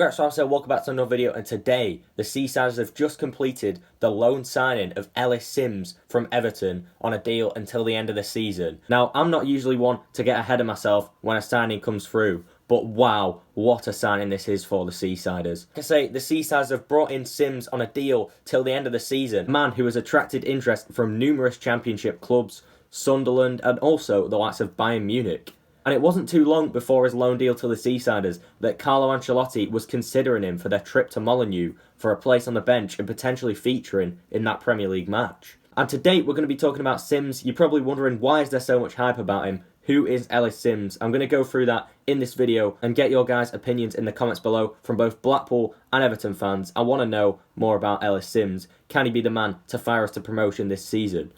Congrats, so welcome back to another video, and today the Seasiders have just completed the loan signing of Ellis Simms from Everton on a deal until the end of the season. Now, I'm not usually one to get ahead of myself when a signing comes through, but wow, what a signing this is for the Seasiders. Like I say, the Seasiders have brought in Simms on a deal till the end of the season, a man who has attracted interest from numerous championship clubs, Sunderland, and also the likes of Bayern Munich. And it wasn't too long before his loan deal to the Seasiders that Carlo Ancelotti was considering him for their trip to Molineux for a place on the bench and potentially featuring in that Premier League match. And to date, we're going to be talking about Simms. You're probably wondering, why is there so much hype about him? Who is Ellis Simms? I'm going to go through that in this video and get your guys' opinions in the comments below from both Blackpool and Everton fans. I want to know more about Ellis Simms. Can he be the man to fire us to promotion this season?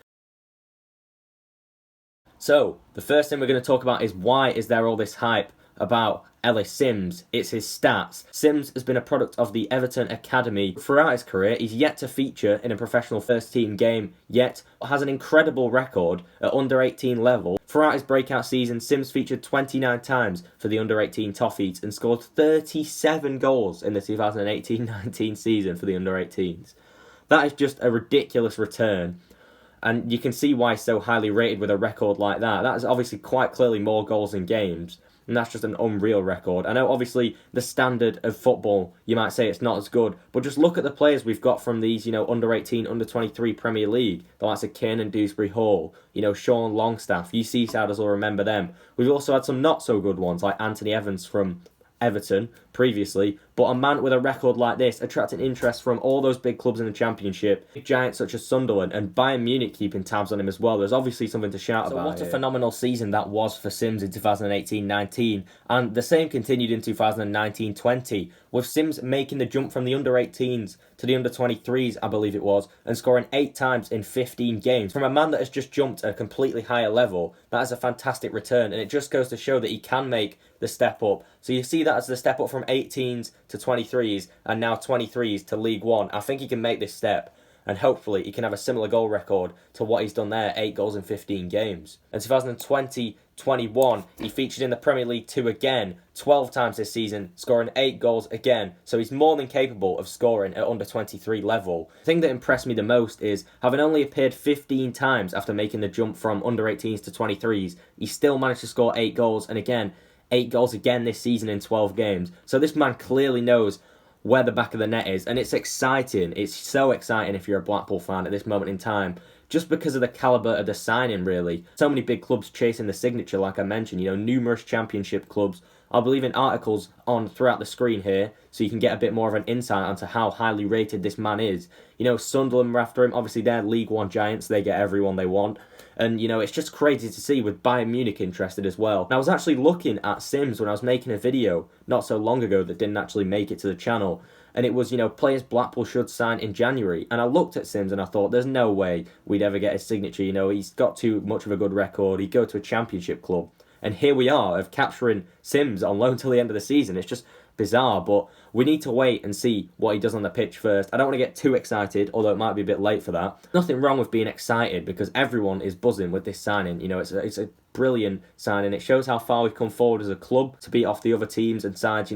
So, the first thing we're going to talk about is, why is there all this hype about Ellis Simms? It's his stats. Simms has been a product of the Everton Academy throughout his career. He's yet to feature in a professional first team game, yet has an incredible record at under 18 level. Throughout his breakout season, Simms featured 29 times for the under 18 Toffees and scored 37 goals in the 2018-19 season for the under 18s. That is just a ridiculous return. And you can see why he's so highly rated with a record like that. That is obviously quite clearly more goals in games. And that's just an unreal record. I know obviously the standard of football, you might say it's not as good. But just look at the players we've got from these, under 18, under 23 Premier League. The likes of Kane and Dewsbury Hall, Sean Longstaff. You Seasiders will remember them. We've also had some not so good ones like Anthony Evans from Everton previously, but a man with a record like this attracting interest from all those big clubs in the Championship, big giants such as Sunderland and Bayern Munich keeping tabs on him as well. There's obviously something to shout about. What a phenomenal season that was for Simms in 2018-19, and the same continued in 2019-20, with Simms making the jump from the under 18s to the under 23s, I believe it was, and scoring 8 times in 15 games. From a man that has just jumped at a completely higher level, that is a fantastic return, and it just goes to show that he can make the step up. So you see that as the step up from 18s to 23s and now 23s to League One. I think he can make this step, and hopefully he can have a similar goal record to what he's done there, 8 goals in 15 games. In 2020-21, he featured in the Premier League 2 again, 12 times this season, scoring 8 goals again. So he's more than capable of scoring at under 23 level. The thing that impressed me the most is, having only appeared 15 times after making the jump from under 18s to 23s, he still managed to score 8 goals, and again, 8 goals again this season in 12 games. So this man clearly knows where the back of the net is, and it's exciting. It's so exciting if you're a Blackpool fan at this moment in time, just because of the calibre of the signing, really. So many big clubs chasing the signature, like I mentioned, numerous championship clubs. I'll be leaving articles on throughout the screen here, so you can get a bit more of an insight onto how highly rated this man is. Sunderland were after him. Obviously, they're League One giants. They get everyone they want. And, it's just crazy to see with Bayern Munich interested as well. And I was actually looking at Simms when I was making a video not so long ago that didn't actually make it to the channel. And it was, players Blackpool should sign in January. And I looked at Simms and I thought, there's no way we'd ever get his signature. He's got too much of a good record. He'd go to a championship club. And here we are, of capturing Simms on loan till the end of the season. It's just bizarre, but we need to wait and see what he does on the pitch first. I don't want to get too excited, although it might be a bit late for that. Nothing wrong with being excited, because everyone is buzzing with this signing. It's a brilliant signing. It shows how far we've come forward as a club to beat off the other teams and sides,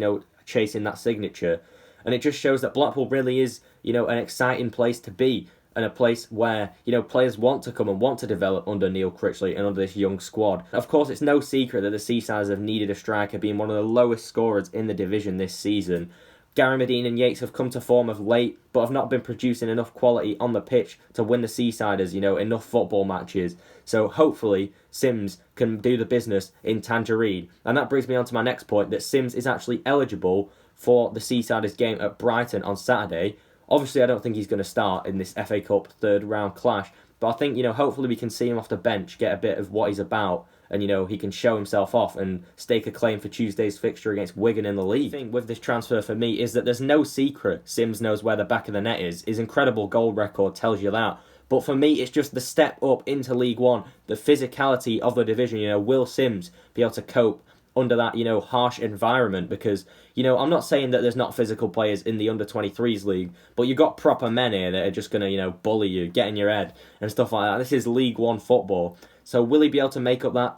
chasing that signature. And it just shows that Blackpool really is, an exciting place to be, and a place where, players want to come and want to develop under Neil Critchley and under this young squad. Of course, it's no secret that the Seasiders have needed a striker, being one of the lowest scorers in the division this season. Gary Medina and Yates have come to form of late, but have not been producing enough quality on the pitch to win the Seasiders, enough football matches. So hopefully Simms can do the business in Tangerine. And that brings me on to my next point, that Simms is actually eligible for the Seasiders game at Brighton on Saturday. Obviously, I don't think he's going to start in this FA Cup third round clash, but I think, hopefully we can see him off the bench, get a bit of what he's about, and, he can show himself off and stake a claim for Tuesday's fixture against Wigan in the league. The thing with this transfer for me is that there's no secret Simms knows where the back of the net is. His incredible goal record tells you that. But for me, it's just the step up into League One, the physicality of the division. Will Simms be able to cope under that, harsh environment? Because, I'm not saying that there's not physical players in the under-23s league, but you've got proper men here that are just going to, bully you, get in your head and stuff like that. This is League One football. So will he be able to make up that,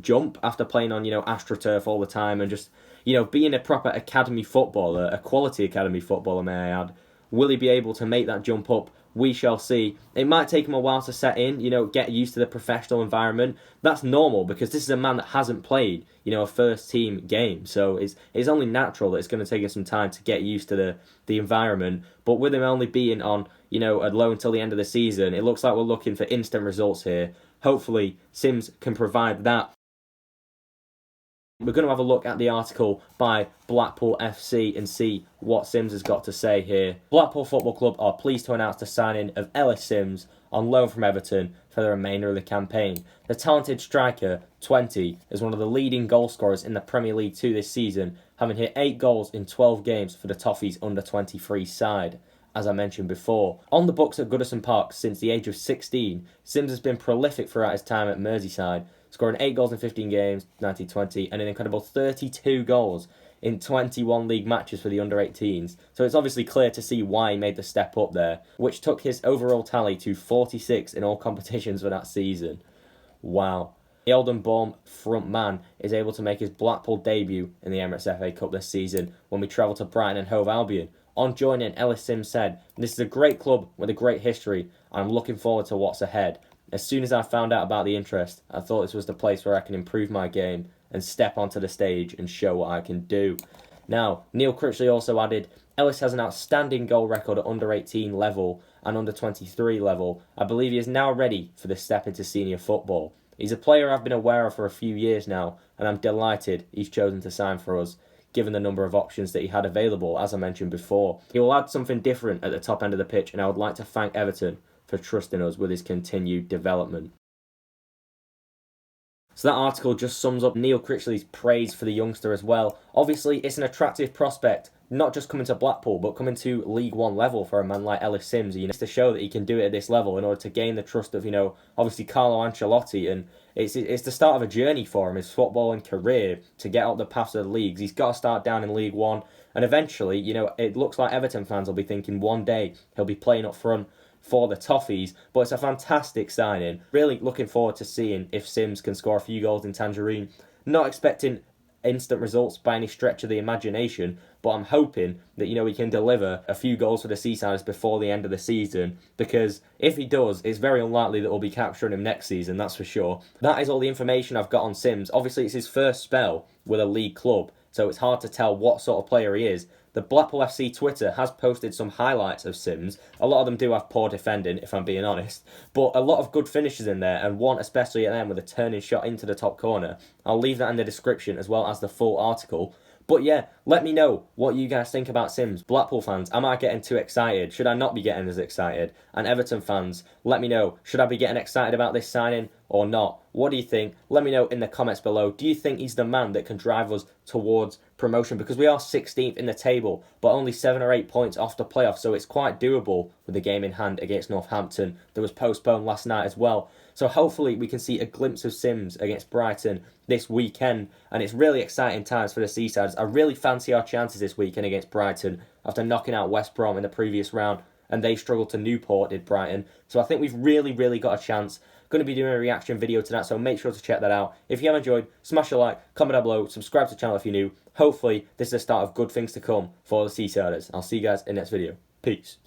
jump after playing on, AstroTurf all the time and just, you know, being a proper academy footballer, a quality academy footballer, may I add, will he be able to make that jump up? We shall see. It might take him a while to set in, you know, get used to the professional environment. That's normal because this is a man that hasn't played, you know, a first team game. So it's only natural that it's going to take him some time to get used to the environment. But with him only being on, you know, a loan until the end of the season, it looks like we're looking for instant results here. Hopefully, Simms can provide that. We're going to have a look at the article by Blackpool FC and see what Simms has got to say here. Blackpool Football Club are pleased to announce the signing of Ellis Simms on loan from Everton for the remainder of the campaign. The talented striker, 20, is one of the leading goal scorers in the Premier League 2 this season, having hit 8 goals in 12 games for the Toffees under-23 side. As I mentioned before, on the books at Goodison Park since the age of 16, Simms has been prolific throughout his time at Merseyside, scoring 8 goals in 15 games, 1920, and an incredible 32 goals in 21 league matches for the under-18s. So it's obviously clear to see why he made the step up there, which took his overall tally to 46 in all competitions for that season. Wow. The Oldham Born front man is able to make his Blackpool debut in the Emirates FA Cup this season when we travel to Brighton and Hove Albion. On joining, Ellis Simms said, "This is a great club with a great history, and I'm looking forward to what's ahead. As soon as I found out about the interest, I thought this was the place where I can improve my game and step onto the stage and show what I can do." Now, Neil Critchley also added, "Ellis has an outstanding goal record at under-18 level and under-23 level. I believe he is now ready for the step into senior football. He's a player I've been aware of for a few years now, and I'm delighted he's chosen to sign for us, given the number of options that he had available, as I mentioned before. He will add something different at the top end of the pitch, and I would like to thank Everton for trusting us with his continued development." So that article just sums up Neil Critchley's praise for the youngster as well. Obviously, it's an attractive prospect, not just coming to Blackpool, but coming to League One level for a man like Ellis Simms. You know, to show that he can do it at this level in order to gain the trust of, you know, obviously Carlo Ancelotti. And it's the start of a journey for him, his footballing career, to get up the paths of the leagues. He's got to start down in League One. And eventually, you know, it looks like Everton fans will be thinking one day he'll be playing up front for the Toffees, but it's a fantastic signing. Really looking forward to seeing if Simms can score a few goals in Tangerine. Not expecting instant results by any stretch of the imagination, but I'm hoping that, you know, he can deliver a few goals for the Seasiders before the end of the season, because if he does, it's very unlikely that we'll be capturing him next season, that's for sure. That is all the information I've got on Simms. Obviously, it's his first spell with a league club, so it's hard to tell what sort of player he is. The Blackpool FC Twitter has posted some highlights of Simms. A lot of them do have poor defending, if I'm being honest, but a lot of good finishes in there, and one especially at the end with a turning shot into the top corner. I'll leave that in the description as well as the full article. But yeah, let me know what you guys think about Simms. Blackpool fans, am I getting too excited? Should I not be getting as excited? And Everton fans, let me know, should I be getting excited about this signing or not? What do you think? Let me know in the comments below. Do you think he's the man that can drive us towards promotion? Because we are 16th in the table, but only 7 or 8 points off the playoffs, so it's quite doable with the game in hand against Northampton that was postponed last night as well. So hopefully we can see a glimpse of Simms against Brighton this weekend, and it's really exciting times for the Seasiders. I really fancy our chances this weekend against Brighton after knocking out West Brom in the previous round, and they struggled to Newport, did Brighton. So I think we've really got a chance. Going to be doing a reaction video to that, so make sure to check that out. If you have enjoyed, smash a like, comment down below, subscribe to the channel if you're new. Hopefully this is the start of good things to come for the Seasiders. I'll see you guys in the next video. Peace.